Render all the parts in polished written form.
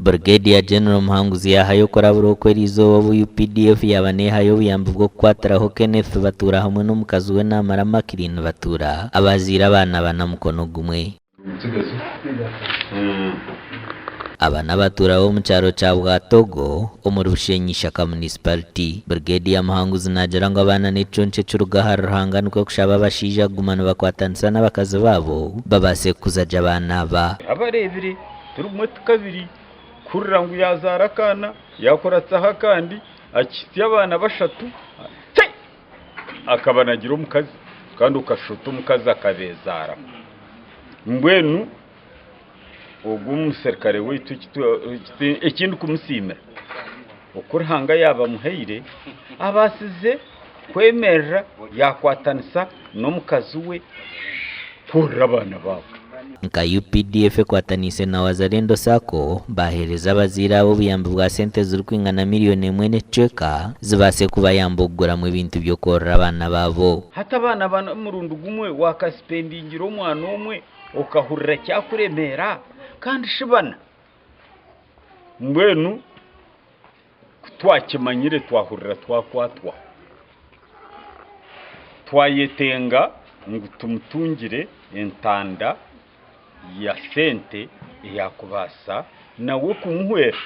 Brigadier General Muhanguzi yahayo koraburo kwerizo wa UPDF yabanehayo buyambo bwo kwataraho Kenneth Batura hamwe n'umukazi we namara Makirin Batura abazira abana banamukono gumwe. Abana Batura bo mu cyaro cya Bwatogo umuri Bushenyishaka municipality. Brigadier Muhanguzi najara ngo abana n'iconce cy'urugahara nuko kushaba bashija gumana bakwatanisa n'abakazi babo babase kuzaja abana ba abarebire turumwe tukabiri kurira ngo yazara kana yakoratsaho kandi akitiye abana bashatu akabanagira umukazi kandi ukashuta umukazi akabezara mbwenu ubwo umuserikare witu ikindi kumusimira ukurhanga yaba muheire abasize kwemera yakwatanisa n'umukazi we kurira abana babo. Nka UPDF kwatanise na Wazalendo Sako bahereza abazira abo buyambo bwa sente z'urukwingana miliyoni 1 zibase kuba yambogora mu bintu byo korora abana babo. Hata abana murundu gumwe wakaspendingira umwana umwe ukahurira cyakuremera kandi shibana mbwenu twakimanyire twahurira twakwatwa twayetenga ngo tumutungire entanda ya sente yakubasa nawe kumuhwera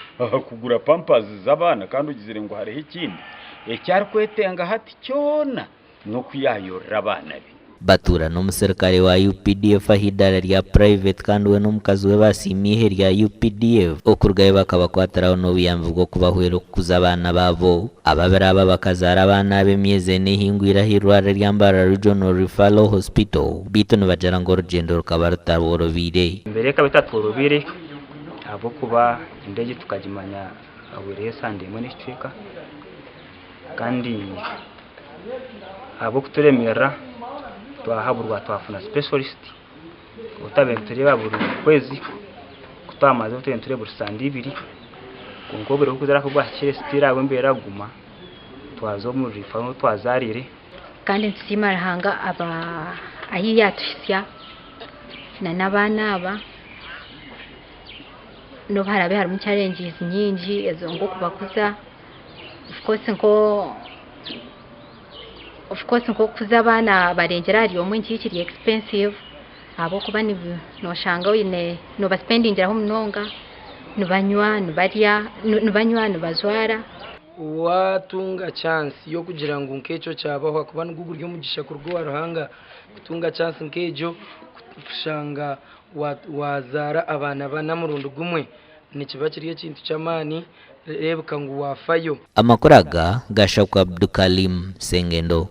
kugura pampers z'abana kandi ugizire ngo hariho ikindi ecyari kwetenga hati cyona no kuyayorera abana be. Batura n'umuserikare wa UPDF ahidara rya private kandi we n'umukazi we basimihe rya UPDF okurgaye bakabakwataraho no buyambo bwo kubahwera kuza abana babo ababera bakazara abana be myeze n'ihingwira hirwara ryambara Regional Referral Hospital bito nibajara ngo rugendo rukabarutarworobire mbere kabitatworobire abo kuba indege tukagimanya abure sande mu nishika kandi abo kuturemera twahaburwa twafuna specialist utabentere baburu kwezi kutamaze utenture bursandi ibiri kungobere kuzara ko gwakire stira abo mbera guma twazo muri fano twazarire kandi nsimara hanga aba ayiyatwisya na nabana aba no barabe hari mu challenges nyingi ezo ngo kubakuza of course nko kuza abana barengera ari omwe nkikiri expensive abo kuba ni no shanga wine no baspendingira ho mnonga nubanywa nubarya nubanywa nubazwara watunga chance yo kugira ngo nkecho cyabaho kuba n'uguryo mugisha kurwo warahanga kutunga chance nkejo kushanga wazara abana banamurundo gumwe nikiba kiriye kintu cyamani rebuka ngo wafayo. Amakoraga Gashakwa Abdukalim Sengendo.